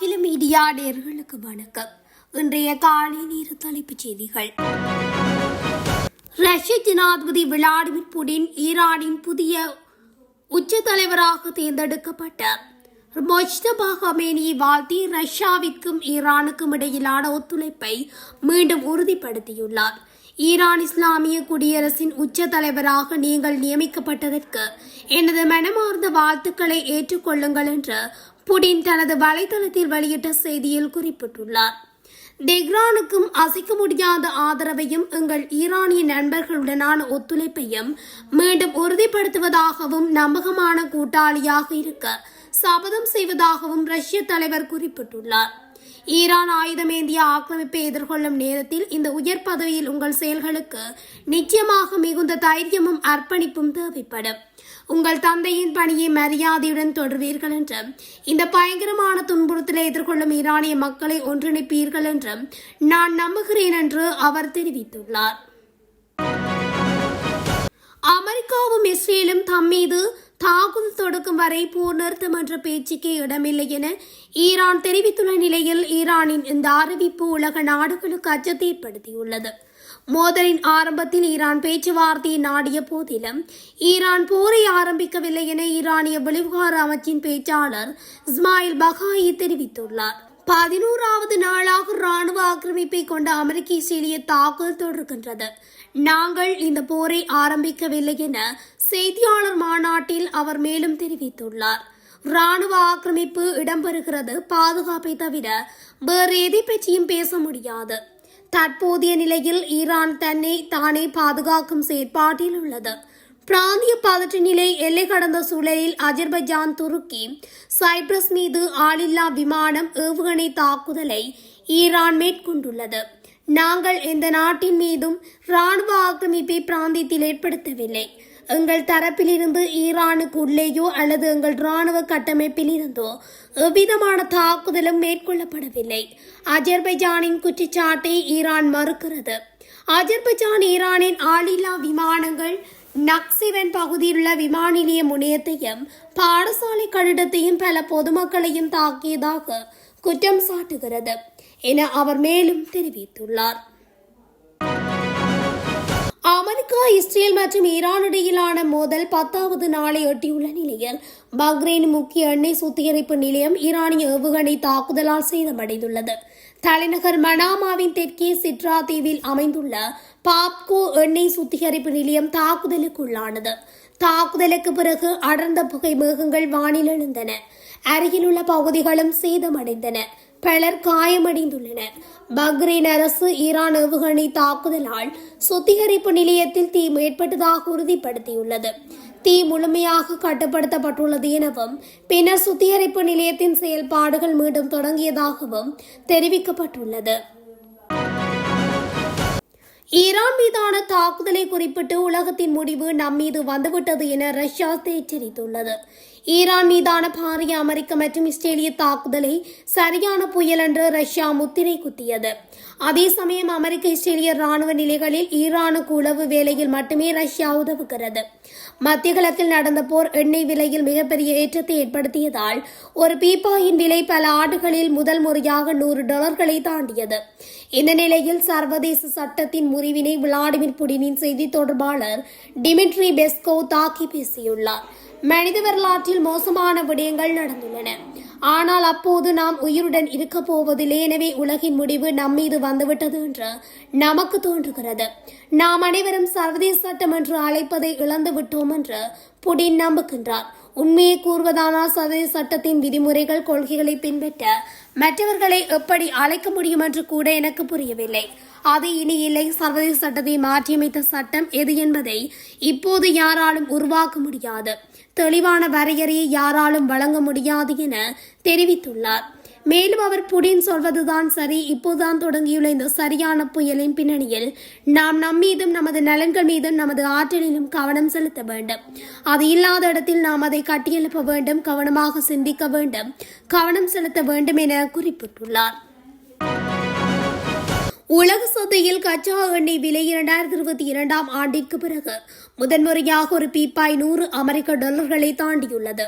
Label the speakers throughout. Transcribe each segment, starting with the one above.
Speaker 1: அகில மீடியா நேயர்களுக்கு வணக்கம். இன்றைய காலை நேர தலைப்புச் செய்திகள். ரஷ்ய ஜனாதிபதி விளாடிமிர் புடின் ஈரானின் புதிய உச்ச தலைவராக தேர்ந்தெடுக்கப்பட்ட மொஜ்தபா கமேனியை வாழ்த்தி ரஷ்யாவிற்கும் ஈரானுக்கும் இடையிலான ஒத்துழைப்பை மீண்டும் உறுதிப்படுத்தியுள்ளார். ஈரான் இஸ்லாமிய குடியரசின் உச்ச தலைவராக நீங்கள் நியமிக்கப்பட்டதற்கு எனது மனமார்ந்த வாழ்த்துக்களை ஏற்றுக்கொள்ளுங்கள் என்று புடின் தனது வலைதளத்தில் வெளியிட்ட செய்தியில் குறிப்பிட்டுள்ளார். தெஹ்ரானுக்கும் அசைக்க முடியாத ஆதரவையும் எங்கள் ஈரானிய நண்பர்களுடனான ஒத்துழைப்பையும் மீண்டும் உறுதிப்படுத்துவதாகவும் நம்பகமான கூட்டாளியாக இருக்க சபதம் செய்வதாகவும் ரஷ்ய தலைவர் குறிப்பிட்டுள்ளார். ஈரான் ஆயுதமேந்திய ஆக்கிரமிப்பை எதிர்கொள்ளும் நேரத்தில் இந்த உயர் பதவியில் உங்கள் செயல்களுக்கு நிச்சயமாக மிகுந்த தைரியமும் அர்ப்பணிப்பும் தேவைப்படும். உங்கள் தந்தையின் பணியை மரியாதையுடன் தொடர்வீர்கள் என்றும் இந்த பயங்கரமான துன்புறுத்தலை எதிர்கொள்ளும் ஈரானிய மக்களை ஒன்றிணைப்பீர்கள் என்றும் நான் நம்புகிறேன் என்று அவர் தெரிவித்துள்ளார். அமெரிக்காவும் இஸ்ரேலும் தம்மீது தாக்குதல் தொடுக்கும் வரை போர் நிறுத்தம் என்ற பேச்சுக்கே இடமில்லை என ஈரான் தெரிவித்துள்ள நிலையில் ஈரானின் இந்த அறிவிப்பு உலக நாடுகளுக்கு அச்சத்தை ஏற்படுத்தியுள்ளது. மோதலின் ஆரம்பத்தில் ஈரான் பேச்சுவார்த்தையை நாடிய போதிலும் ஈரான் போரை ஆரம்பிக்கவில்லை என ஈரானிய வெளிவிவகார அமைச்சின் பேச்சாளர் இஸ்மாயில் பகாயி தெரிவித்துள்ளார். 11வது நாளாக ராணுவ ஆக்கிரமிப்பை கொண்ட அமெரிக்க இஸ்ரேலிய தாக்குதல் தொடர்கின்றது. நாங்கள் இந்த போரை ஆரம்பிக்கவில்லை என செய்தியாளர் மாநாட்டில் அவர் மேலும் தெரிவித்துள்ளார். ராணுவ ஆக்கிரமிப்பு இடம்பெறுகிறது, பாதுகாப்பை தவிர வேறு எதை பற்றியும் பேச முடியாது. தற்போதைய நிலையில் ஈரான் தன்னை தானே பாதுகாக்கும் செயற்பாட்டில் உள்ளது. பிராந்திய பதற்ற நிலை எல்லை கடந்த சூழலில் அஜர்பைஜான் துருக்கி சைப்ரஸ் மீது ஆளில்லா விமானம் ஏவுகணை தாக்குதலை ஈரான் மேற்கொண்டுள்ளது. நாங்கள் எந்த நாட்டின் மீதும் ராணுவ ஆக்கிரமிப்பை பிராந்தியத்தில் ஏற்படுத்தவில்லை. எங்கள் தரப்பிலிருந்து ஈரானுக்கு உள்ளேயோ அல்லது எங்கள் ராணுவ கட்டமைப்பில் இருந்தோ எவ்விதமான தாக்குதலும் மேற்கொள்ளப்படவில்லை. அஜர்பைஜானின் குற்றச்சாட்டை ஈரான் மறுக்கிறது. அஜர்பைஜான் ஈரானின் ஆளில்லா விமானங்கள் நக்சிவன் பகுதியில் உள்ள விமான நிலைய முனையத்தையும் பாடசாலை கட்டிடத்தையும் பல பொதுமக்களையும் தாக்கியதாக குற்றம் சாட்டுகிறது என அவர் மேலும் தெரிவித்துள்ளார். அமெரிக்கா, இஸ்ரேல் மற்றும் ஈரான் இடையிலான மோதல் 10வது நாளை எட்டியுள்ள நிலையில் பஹ்ரைன் முக்கிய எண்ணெய் சுத்திகரிப்பு நிலையம் ஈரானிய ஏவுகணை தாக்குதலால் சேதமடைந்துள்ளது. தலைநகர் மனாமாவின் தெற்கே சிட்ரா தீவில் அமைந்துள்ள பாப்கோ எண்ணெய் சுத்திகரிப்பு நிலையம் தாக்குதலுக்குள்ளானது. தாக்குதலுக்கு பிறகு அடர்ந்த புகை மேகங்கள் வானில் எழுந்தன. அருகிலுள்ள பகுதிகளும் சேதமடைந்தன. பலர் காயமடைந்துள்ளனர். பஹ்ரைன் அரசு ஈரான் ஏவுகணை தாக்குதலால் சுத்திகரிப்பு நிலையத்தில் தீ ஏற்பட்டதாக உறுதிப்படுத்தியுள்ளது. தீ முழுமையாக கட்டுப்படுத்தப்பட்டுள்ளது எனவும் பின்னர் சுத்திகரிப்பு நிலையத்தின் செயல்பாடுகள் மீண்டும் தொடங்கியதாகவும் தெரிவிக்கப்பட்டுள்ளது. ஈரான் மீதான தாக்குதலை குறிப்பிட்டு உலகத்தின் முடிவு நம்மீது வந்துவிட்டது என ரஷ்யா எச்சரித்துள்ளது. ஈரான் மீதான பாரிய அமெரிக்க மற்றும் இஸ்ரேலிய தாக்குதலை சரியான புயல் என்று ரஷ்யா முத்திரை குத்தியது. அதே சமயம் அமெரிக்க இஸ்ரேலிய ராணுவ நிலைகளில் ஈரானுக்கு உளவு வேலையில் மட்டுமே ரஷ்யா உதவுகிறது. மத்திய கிழக்கில் நடந்த போர் எண்ணெய் விலையில் மிகப்பெரிய ஏற்றத்தை ஏற்படுத்தியதால் ஒரு பீப்பாயின் விலை பல ஆண்டுகளில் முதல் முறையாக $100 தாண்டியது. இந்த நிலையில் சர்வதேச சட்டத்தின் முறிவினை விளாடிமிர் புடினின் செய்தி தொடர்பாளர் டிமிட்ரி பெஸ்கோவ் தாக்கி பேசியுள்ளார். மனித வரலாற்றில் மோசமான விடயங்கள் நடந்துள்ளன, ஆனால் அப்போது நாம் உயிருடன் இருக்க போவதில்லை. எனவே உலகின் முடிவு நம்மீது வந்துவிட்டது என்று நமக்கு தோன்றுகிறது. நாம் அனைவரும் சர்வதேச சட்டம் என்று அழைப்பதை இழந்து விட்டோம் என்று புடின் நம்புகின்றார். உண்மையை கூறுவதானால் சர்வதேச சட்டத்தின் விதிமுறைகள் கொள்கைகளை பின்பற்ற மற்றவர்களை எப்படி அழைக்க முடியும் என்று கூட எனக்கு புரியவில்லை. அது இனி இல்லை. சர்வதேச சட்டத்தை மாற்றியமைத்த சட்டம் எது என்பதை இப்போது யாராலும் உருவாக்க முடியாது. தெளிவான வரையறையை யாராலும் வழங்க முடியாது என தெரிவித்துள்ளார். மேலும் அவர் புடின் சொல்வதுதான் சரி, இப்போதுதான் தொடங்கியுள்ள இந்த சரியான புயலின் பின்னணியில் நாம் நம்மீதும் நமது நலன்கள் மீதும் நமது ஆற்றலிலும் கவனம் செலுத்த வேண்டும். அது இல்லாத இடத்தில் நாம் அதை கட்டியெழுப்ப வேண்டும், கவனமாக சிந்திக்க வேண்டும், கவனம் செலுத்த வேண்டும் என குறிப்பிட்டுள்ளார். உலக சந்தையில் கச்சா எண்ணெய் விலை 2022ஆம் ஆண்டிற்கு பிறகு முதன்முறையாக ஒரு பீப்பாய் $100 தாண்டியுள்ளது.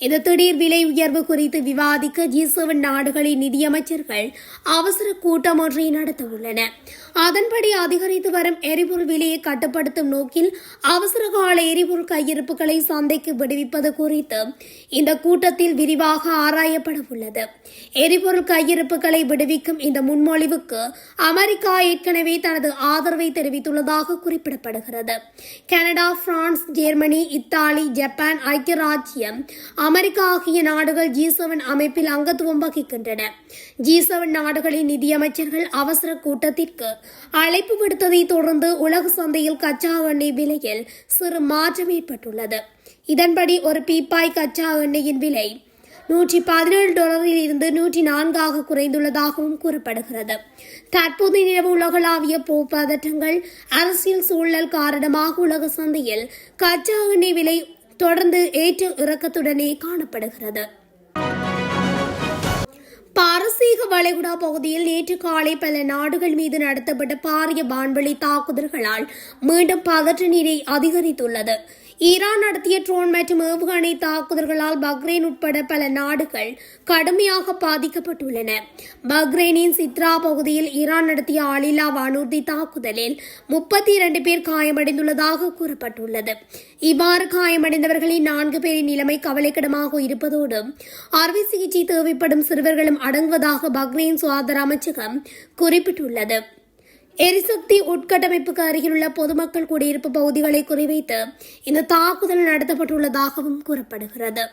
Speaker 1: இந்த திடீர் விலை உயர்வு குறித்து விவாதிக்க G7 நாடுகளின் நிதியமைச்சர்கள் அவசர கூட்டம் ஒன்றை நடத்தவுள்ளன. அதன்படி அதிகரித்து வரும் எரிபொருள் விலையை கட்டுப்படுத்தும் நோக்கில் அவசர கால எரிபொருள் கையிருப்புகளை சந்தைக்கு விடுவிப்பது குறித்து இந்த கூட்டத்தில் விரிவாக ஆராயப்பட உள்ளது. எரிபொருள் கையிருப்புகளை விடுவிக்கும் இந்த முன்மொழிவுக்கு அமெரிக்கா ஏற்கனவே தனது ஆதரவை தெரிவித்துள்ளதாக குறிப்பிடப்படுகிறது. Canada, France, Germany, Italy, Japan, ஐக்கிய ராஜ்யம், அமெரிக்கா ஆகிய நாடுகள் G7 அமைப்பில் அங்கத்துவம் வகிக்கின்றன. G7 நாடுகளின் நிதியமைச்சர்கள் அவசர கூட்டத்திற்கு அழைப்பு விடுத்ததை தொடர்ந்து உலக சந்தையில் கச்சா எண்ணெய் விலையில் சிறு மாற்றம் ஏற்பட்டுள்ளது. இதன்படி ஒரு பீப்பாய் கச்சா எண்ணெயின் விலை $117 இருந்து $104 குறைந்துள்ளதாகவும் கூறப்படுகிறது. தற்போது நிலவு உலகளாவிய பதற்றங்கள், அரசியல் சூழல் காரணமாக உலக சந்தையில் கச்சா எண்ணெய் விலை தொடர்ந்து ஏற்ற இறக்கத்துடனே காணப்படுகிறது. பாரசீக வளைகுடா பகுதியில் நேற்று காலை பல நாடுகள் மீது நடத்தப்பட்ட பாரிய வான்வெளி தாக்குதல்களால் மீண்டும் பதற்ற நிலை அதிகரித்துள்ளது. ஈரான் நடத்திய ட்ரோன் மற்றும் ஏவுகணை தாக்குதல்களால் பஹ்ரைன் உட்பட பல நாடுகள் கடுமையாக பாதிக்கப்பட்டுள்ளன. பஹ்ரைனின் சித்ரா பகுதியில் ஈரான் நடத்திய ஆளில்லா வானூர்தி தாக்குதலில் 32 பேர் காயமடைந்துள்ளதாக கூறப்பட்டுள்ளது. இவ்வாறு காயமடைந்தவர்களில் 4 பேரின் நிலைமை கவலைக்கிடமாக இருப்பதோடு அறுவை சிகிச்சை தேவைப்படும் சிறுவர்களும் அடங்குவதாக பஹ்ரைன் சுகாதார அமைச்சகம் குறிப்பிட்டுள்ளது. எரிசக்தி உட்கட்டமைப்புக்கு அருகிலுள்ள பொதுமக்கள் குடியிருப்பு பகுதிகளை குறிவைத்து இந்த தாக்குதல் நடத்தப்பட்டுள்ளதாகவும் கூறப்படுகிறது.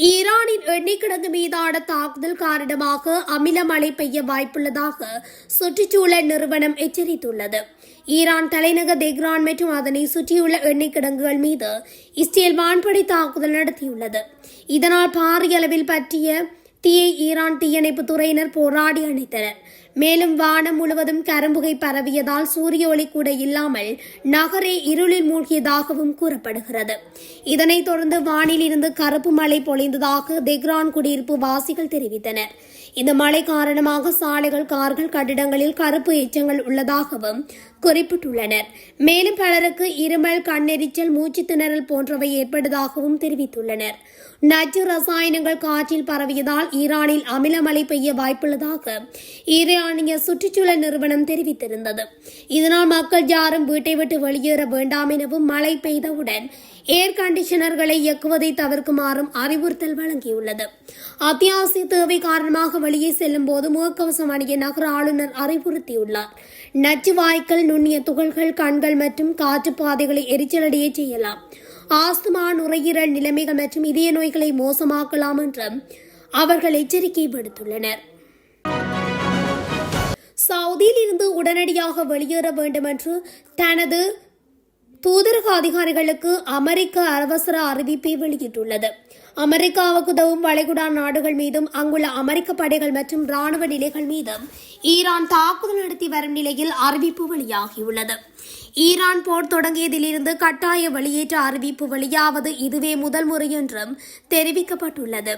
Speaker 1: ஈரானின் எண்ணெய் கிடங்கு மீதான தாக்குதல் காரணமாக அமில மழை பெய்ய வாய்ப்புள்ளதாக சுற்றுச்சூழல் நிறுவனம் எச்சரித்துள்ளது. ஈரான் தலைநகர் தெஹ்ரான் மற்றும் அதனை சுற்றியுள்ள எண்ணெய் கிடங்குகள் மீது இஸ்ரேல் வான்படை தாக்குதல் நடத்தியுள்ளது. இதனால் பாரிய அளவில் பற்றிய தீயை ஈரான் தீயணைப்பு துறையினர் போராடி அணைத்தனர். மேலும் வானம் முழுவதும் கரும்புகை பரவியதால் சூரிய ஒளி கூட இல்லாமல் நகரே இருளில் மூழ்கியதாகவும் கூறப்படுகிறது. இதனைத் தொடர்ந்து வானில் இருந்து கருப்பு மழை பொழிந்ததாக தெஹ்ரான் குடியிருப்பு வாசிகள் தெரிவித்தனர். இந்த மழை காரணமாக சாலைகள், கார்கள், கட்டிடங்களில் கருப்பு எச்சங்கள் உள்ளதாகவும் குறிப்பிட்டுள்ளனர். மேலும் பலருக்கு இருமல், கண்ணெரிச்சல், மூச்சு திணறல் போன்றவை ஏற்பட்டதாகவும் தெரிவித்துள்ளனர். நச்சு ரசாயனங்கள் காற்றில் பரவியதால் ஈரானில் அமில மழை பெய்ய வாய்ப்புள்ளதாக ஈரானிய சுற்றுச்சூழல் நிறுவனம் தெரிவித்திருந்தது. இதனால் மக்கள் யாரும் வீட்டை விட்டு வெளியேற வேண்டாம் எனவும் மழை பெய்தவுடன் ஏர் கண்டிஷனர்களை இயக்குவதை தவிர்க்குமாறும் அறிவுறுத்தல் வழங்கியுள்ளது. அத்தியாவசிய தேவை காரணமாக வெளியே செல்லும் போது முகக்கவசம் அணிய நகர ஆளுநர் அறிவுறுத்தியுள்ளார். நச்சு வாய்க்கள், நுண்ணிய துகள்கள் கண்கள் மற்றும் காற்று பாதைகளை எரிச்சலடைய செய்யலாம். ஆஸ்துமா, நுரையீரல் நிலைமைகள் மற்றும் இதய நோய்களை மோசமாக்கலாம் என்றும் அவர்கள் எச்சரிக்கை விடுத்துள்ளனர். சவுதியில் இருந்து உடனடியாக வெளியேற வேண்டும் என்று தனது தூதரக அதிகாரிகளுக்கு அமெரிக்க அவசர அறிவிப்பை வெளியிட்டுள்ளது. அமெரிக்காவுக்கு உதவும் வளைகுடா நாடுகள் மீதும் அங்குள்ள அமெரிக்க படைகள் மற்றும் ராணுவ நிலைகள் மீதும் ஈரான் தாக்குதல் நடத்தி வரும் நிலையில் அறிவிப்பு வெளியாகியுள்ளது. ஈரான் போர் தொடங்கியதிலிருந்து கட்டாய வெளியேற்ற அறிவிப்பு வெளியாவது இதுவே முதல் முறை என்றும் தெரிவிக்கப்பட்டுள்ளது.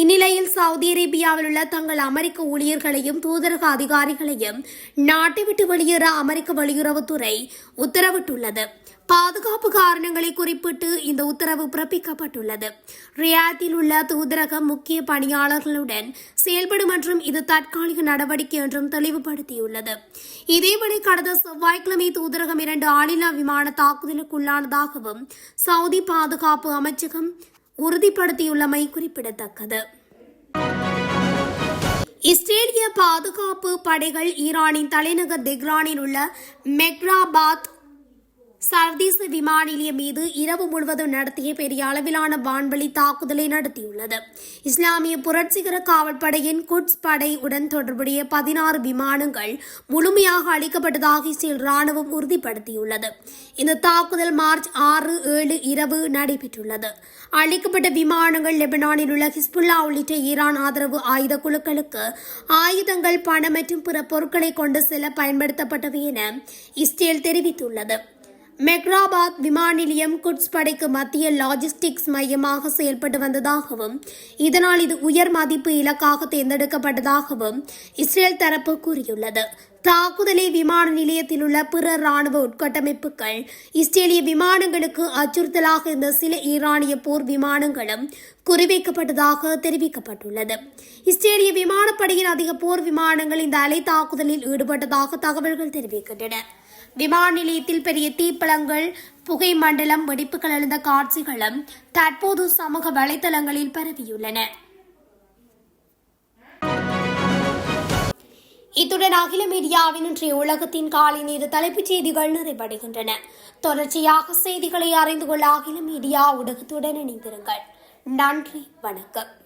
Speaker 1: இந்நிலையில் சவுதி அரேபியாவில் உள்ள தங்கள் அமெரிக்க ஊழியர்களையும் தூதரக அதிகாரிகளையும் நாட்டை விட்டு வெளியேற அமெரிக்க வெளியுறவுத்துறை உத்தரவிட்டுள்ளது. பாதுகாப்பு காரணங்களை குறிப்பிட்டு இந்த உத்தரவு பிறப்பிக்கப்பட்டுள்ளது. ரியாத்தில் உள்ள தூதரகம் முக்கிய பணியாளர்களுடன் செயல்படும் என்றும் இது தற்காலிக நடவடிக்கை என்றும் தெளிவுபடுத்தியுள்ளது. இதேவேளை கடந்த செவ்வாய்க்கிழமை தூதரகம் 2 ஆளில்லா விமான தாக்குதலுக்குள்ளானதாகவும் சவுதி பாதுகாப்பு அமைச்சகம் உறுதிப்படுத்தியுள்ளமை குறிப்பிடத்தக்கது. இஸ்ரேலிய பாதுகாப்பு படைகள் ஈரானின் தலைநகர் தெஹ்ரானில் உள்ள மெக்ராபாத் சர்வதேச விமான நிலையம் மீது இரவு முழுவதும் நடத்திய பெரிய அளவிலான வான்வெளி தாக்குதலை நடத்தியுள்ளது. இஸ்லாமிய புரட்சிகர காவல்படையின் குட்ஸ் படை உடன் தொடர்புடைய 16 விமானங்கள் முழுமையாக அழிக்கப்பட்டதாக இஸ்ரேல் ராணுவம் உறுதிப்படுத்தியுள்ளது. இந்த தாக்குதல் மார்ச் 6, 7 இரவு நடைபெற்றுள்ளது. அழிக்கப்பட்ட விமானங்கள் லெபனானில் உள்ள ஹிஸ்புல்லா உள்ளிட்ட ஈரான் ஆதரவு ஆயுத குழுக்களுக்கு ஆயுதங்கள், பணம் மற்றும் பிற பொருட்களை கொண்டு செல்ல பயன்படுத்தப்பட்டவை என இஸ்ரேல் தெரிவித்துள்ளது. மெக்ராபாத் விமான நிலையம் குட்ஸ் படைக்கு மத்திய லாஜிஸ்டிக்ஸ் மையமாக செயல்பட்டு வந்ததாகவும் இதனால் இது உயர் மதிப்பு இலக்காக தேர்ந்தெடுக்கப்பட்டதாகவும் இஸ்ரேல் தரப்பு கூறியுள்ளது. தாக்குதலை விமான நிலையத்தில் உள்ள பிற ராணுவ உட்கட்டமைப்புகள் இஸ்ரேலிய விமானங்களுக்கு அச்சுறுத்தலாக இருந்த சில ஈரானிய போர் விமானங்களும் குறிவைக்கப்பட்டதாக தெரிவிக்கப்பட்டுள்ளது. இஸ்ரேலிய விமானப்படையின் அதிக போர் விமானங்கள் இந்த அலை தாக்குதலில் ஈடுபட்டதாக தகவல்கள் தெரிவிக்கின்றன. விமான நிலையத்தில் பெரிய தீப்பழங்கள், புகை மண்டலம், வெடிப்புகள் எழுந்த காட்சிகளும் தற்போது சமூக வலைதளங்களில் பரவியுள்ளன. இத்துடன் அகில மீடியாவின் இன்றைய உலகத்தின் காலை நேர தலைப்புச் செய்திகள் நிறைவடைகின்றன. தொடர்ச்சியாக செய்திகளை அறிந்து கொள்ள அகில மீடியா ஊடகத்துடன் இணைந்திருங்கள். நன்றி, வணக்கம்.